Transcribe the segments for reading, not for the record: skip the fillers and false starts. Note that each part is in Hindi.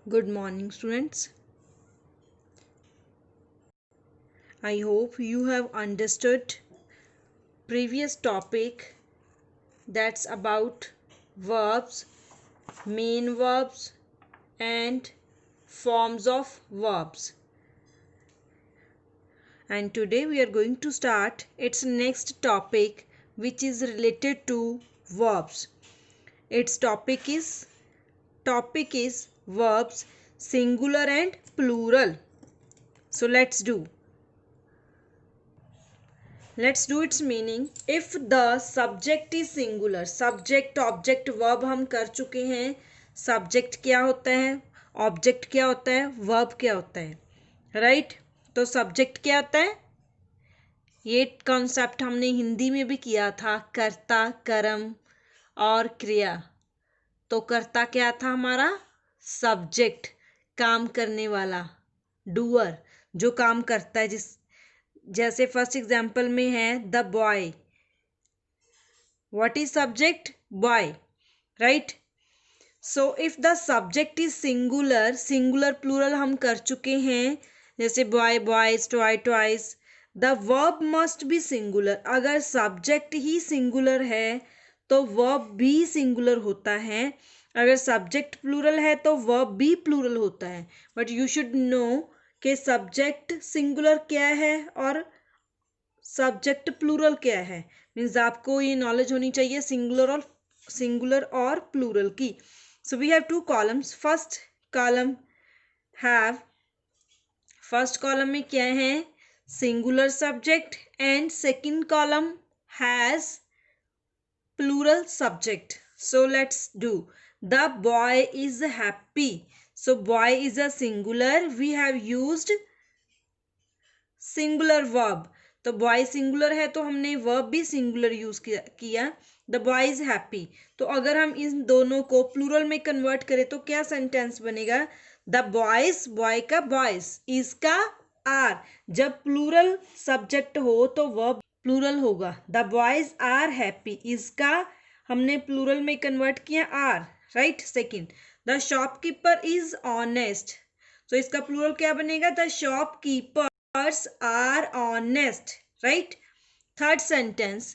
Good morning, students. I hope you have understood previous topic that's about verbs, main verbs and forms of verbs. And today we are going to start its next topic, which is related to verbs. Its topic is verbs singular and plural. So let's do its meaning. If the subject is singular, subject object verb हम कर चुके हैं. सब्जेक्ट क्या होता है, ऑब्जेक्ट क्या होता है, वर्ब क्या होता है, राइट. तो सब्जेक्ट क्या होता है, ये कॉन्सेप्ट हमने हिंदी में भी किया था, कर्ता, कर्म और क्रिया. तो कर्ता क्या था हमारा, सब्जेक्ट, काम करने वाला, डूअर, जो काम करता है. जैसे फर्स्ट एग्जाम्पल में है the boy. What is subject, boy, right. So if the subject is singular, singular plural हम कर चुके हैं, जैसे boy, boys, toy, toys. The verb must be singular. अगर सब्जेक्ट ही सिंगुलर है तो वर्ब भी सिंगुलर होता है. अगर सब्जेक्ट प्लूरल है तो वर्ब भी प्लूरल होता है. बट यू शुड नो कि सब्जेक्ट सिंगुलर क्या है और सब्जेक्ट प्लूरल क्या है. मीन्स आपको ये नॉलेज होनी चाहिए सिंगुलर और प्लूरल की. So we have two columns. First column में क्या है, singular subject and second column has plural subject. So let's do. The boy is happy. So boy is a singular, we have used singular verb. तो बॉय सिंगुलर है तो हमने वर्ब भी सिंगुलर यूज किया. The boy is happy. तो अगर हम इन दोनों को प्लूरल में कन्वर्ट करें तो क्या सेंटेंस बनेगा, द बॉयज, बॉय का बॉयज, इज का आर. जब प्लूरल सब्जेक्ट हो तो वर्ब प्लूरल होगा. The boys are happy, is का हमने प्लूरल में कन्वर्ट किया are, right. Second, the shopkeeper is honest. तो इसका प्लूरल क्या बनेगा, the shopkeeper are honest, right. Third sentence,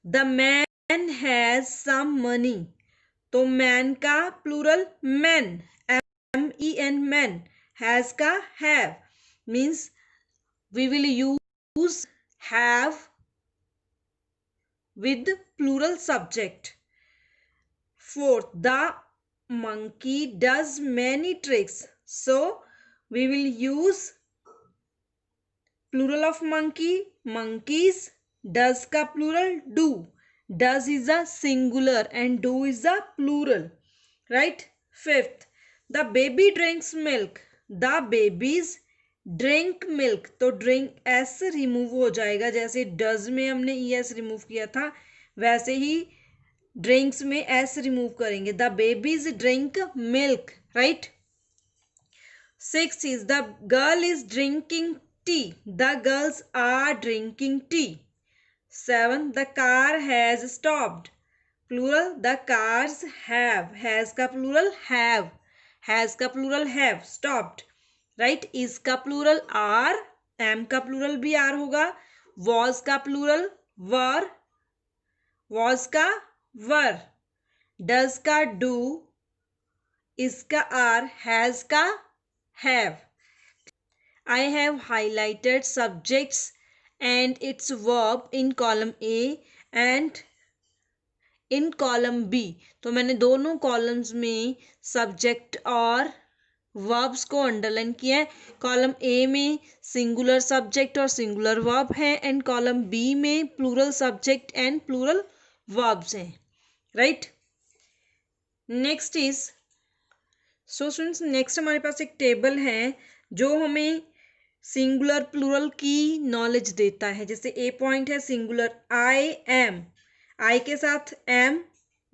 the man has some money. तो man का plural men, men, man. has का have, means we will use have with plural subject. Fourth, the monkey does many tricks. So we will use plural of monkey, monkeys. does का प्लूरल do. does is a singular and do is a plural, right. Fifth, the baby drinks milk. the babies drink milk. तो drink s रिमूव हो जाएगा. जैसे does में हमने es रिमूव किया था वैसे ही drinks में s रिमूव करेंगे. the babies drink milk, right. Sixth is the girl is drinking tea. The girls are drinking tea. Seven, the car has stopped. Plural, the cars have. Has का plural have. Has का plural have. Stopped. Right? Is का plural are. Am का plural भी are होगा. Was का plural were. Was का were. Does का do. Is का are. Has का have. I have highlighted subjects and its verb in column A and in column B. तो मैंने दोनों कॉलम्स में सब्जेक्ट और वर्ब्स को अंडरलाइन किया है. कॉलम ए में सिंगुलर सब्जेक्ट और सिंगुलर वर्ब है एंड कॉलम बी में plural subject and plural verbs हैं, right. Next is, so students, next हमारे पास एक टेबल है जो हमें सिंगुलर प्लूरल की नॉलेज देता है. जैसे ए पॉइंट है सिंगुलर, आई एम. आई के साथ एम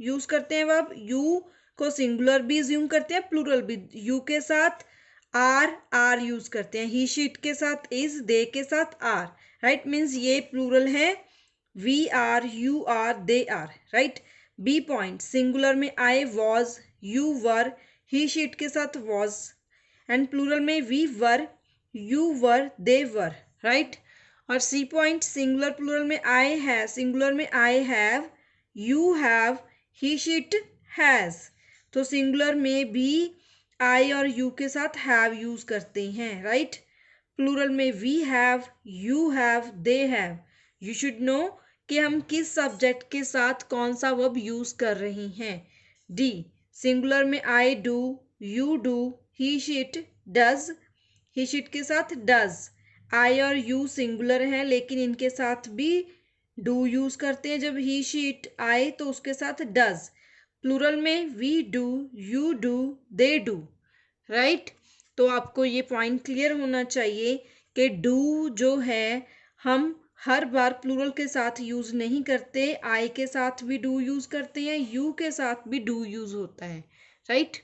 यूज करते हैं वर्ब. यू को सिंगुलर भी यूज करते हैं, प्लूरल भी. यू के साथ आर यूज करते हैं. ही शीट के साथ इज, दे के साथ आर, राइट. मीन्स ये प्लूरल है. We are, you are, they are, right. B point singular में I was, you were. He she it के साथ वॉज, एंड प्लूरल में we were, you were, they were, right. और सी पॉइंट सिंगुलर प्लूरल में आई है, सिंगुलर में I have, you have, he she it has. तो सिंगुलर में भी आई और यू के साथ हैव यूज करते हैं, राइट। प्लूरल में we have, you have, they have. You should know कि हम किस सब्जेक्ट के साथ कौन सा वर्ब यूज कर रहे हैं। डी, सिंगुलर में I do, you do, he she it does, he she it के साथ डज। आई और यू सिंगुलर हैं लेकिन इनके साथ भी डू यूज करते हैं। जब ही शी इट आए तो उसके साथ डज। प्लूरल में we do, you do, they do, right. तो आपको ये पॉइंट क्लियर होना चाहिए कि डू जो है हम हर बार प्लूरल के साथ यूज नहीं करते, आई के साथ भी डू यूज करते हैं, यू के साथ भी डू यूज होता है, right.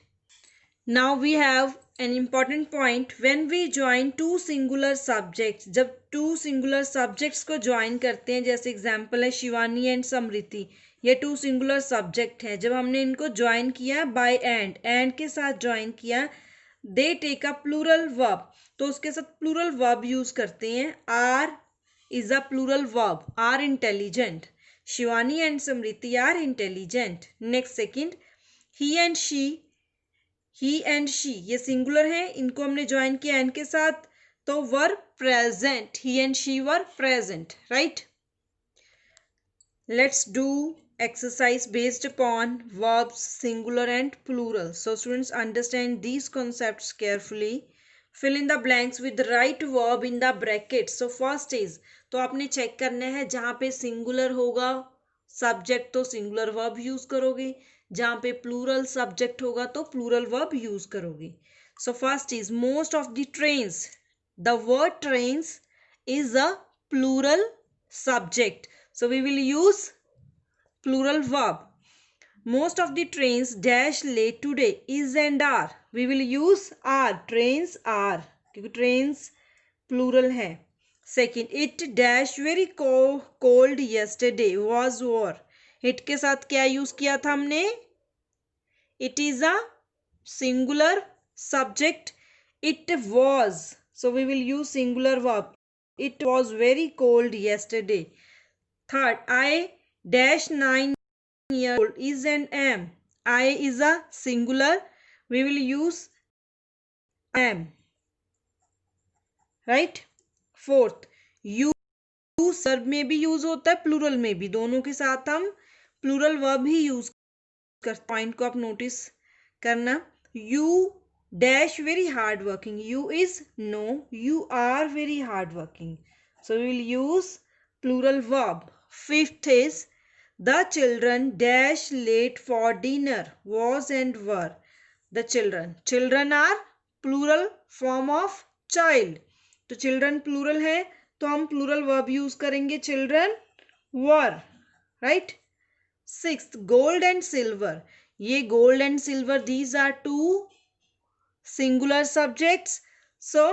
Now we have an important point, when we join two singular subjects. जब टू सिंगुलर सब्जेक्ट्स को ज्वाइन करते हैं, जैसे एग्जाम्पल है शिवानी एंड समृति, ये टू सिंगुलर सब्जेक्ट है। जब हमने इनको ज्वाइन किया बाय एंड के साथ ज्वाइन किया, they take a plural verb, तो उसके साथ प्लूरल वर्ब यूज करते हैं। Are is a plural verb, are intelligent, Shivani and Smriti are intelligent. Next second, he and she, he and she ये सिंगुलर है, इनको हमने ज्वाइन किया एंड के साथ, तो were present, he and she were present, right. Let's do exercise based upon verbs singular and plural. So students, understand these concepts carefully. Fill in the blanks with the right verb in the brackets. So first is, तो आपने चेक करना है जहाँ पे सिंगुलर होगा सब्जेक्ट तो सिंगुलर वर्ब यूज करोगे, जहाँ पे प्लूरल सब्जेक्ट होगा तो प्लूरल वर्ब यूज करोगे। So first is most of the trains, the word trains is a plural subject, so we will use plural verb. Most of the trains dash late today is and are, we will use are, trains are, क्योंकि trains plural है। Second, it dash very cold yesterday was war, it के साथ क्या यूज किया था हमने, it is a singular subject, it was, so we will use singular verb, it was very cold yesterday. Third, I dash 9 years old is and am, I is a singular, we will use am, right. Fourth, you verb में भी यूज होता है, प्लूरल में भी, दोनों के साथ हम प्लूरल वर्ब ही यूज कर। पॉइंट को आप नोटिस करना। You dash very hard working, you is no, you are very hard working, so we will use plural verb. Fifth is, the children dash late for dinner was and were, the children, children are plural form of child, तो children plural है तो हम plural verb use करेंगे children were, right. Sixth, gold and silver, ये gold and silver these are two singular subjects, so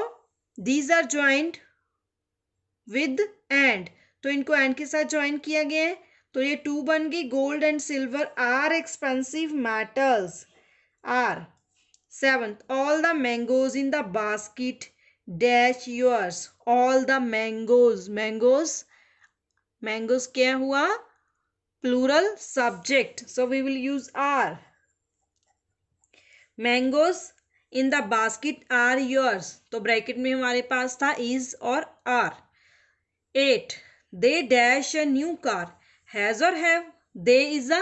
these are joined with and, तो इनको एंड के साथ ज्वाइन किया गया है तो ये टू बन गई। Gold and silver are expensive metals, are. Seventh, all the mangoes in the basket dash yours, all the mangoes, mangoes क्या हुआ, plural subject, so we will use are. Mangoes in the basket are yours, तो ब्रैकेट में हमारे पास था इज और are. 8, they dash a new car, has or have, they is a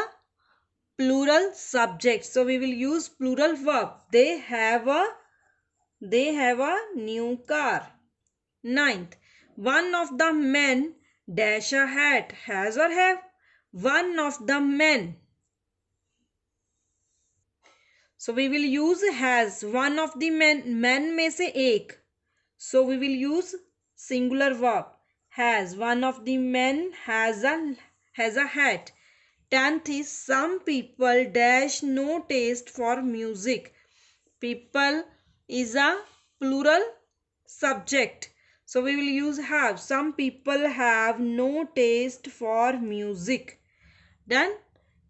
plural subject, so we will use plural verb, they have a new car। 9th, one of the men dash a hat, has or have, one of the men, so we will use has, one of the men में से एक, so we will use singular verb, has, one of the men has a hat। 10th is, some people dash no taste for music, people is a plural subject, so we will use have, some people have no taste for music। Then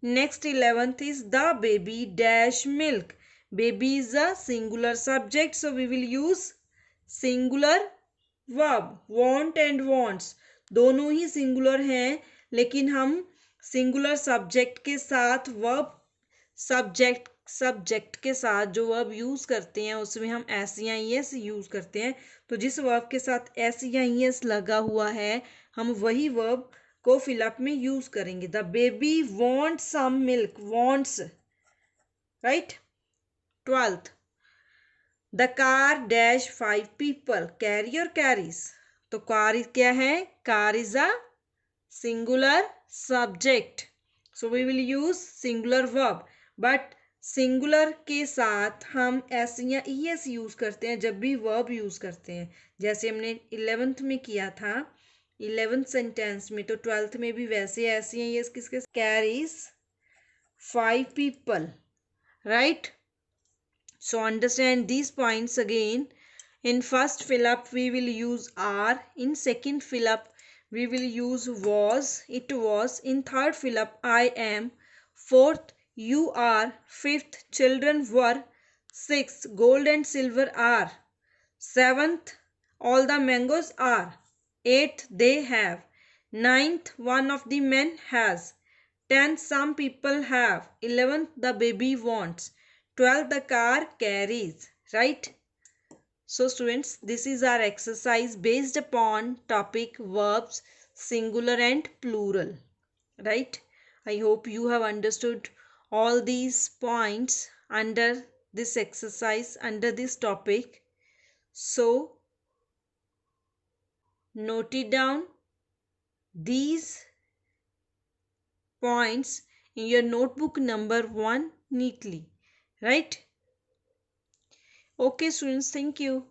next 11th is, the baby dash milk, Baby is a singular subject, so we will use singular verb. Want and wants दोनों ही singular हैं, लेकिन हम singular subject के साथ verb सब्जेक्ट के साथ जो वर्ब यूज करते हैं उसमें हम एस या ईएस यूज करते हैं। तो जिस वर्ब के साथ एस या ईएस लगा हुआ है हम वही वर्ब को फिलअप में यूज करेंगे। The baby want some milk, wants, right. 12th, the car dash 5 people, carry और कैरीज। तो कार क्या है? Car is a singular subject, so we will use singular verb. But singular के साथ हम एस या ई एस यूज करते हैं जब भी वर्ब यूज करते हैं, जैसे हमने 11th में किया था 11th सेंटेंस में, तो 12th में भी वैसे एस या ई एस किसके? Carries 5 people, right. So understand these points again. In first fill up we will use are. In second fill up we will use was, it was. In third fill up I am. Fourth you are. Fifth children were. Sixth gold and silver are. Seventh all the mangoes are. Eighth they have. Ninth one of the men has. 10th some people have. 11th the baby wants. 12th the car carries, right? So students, this is our exercise based upon topic verbs singular and plural, right? I hope you have understood all these points under this exercise, under this topic. So note it down these points in your notebook number 1 neatly, right? Okay students, thank you.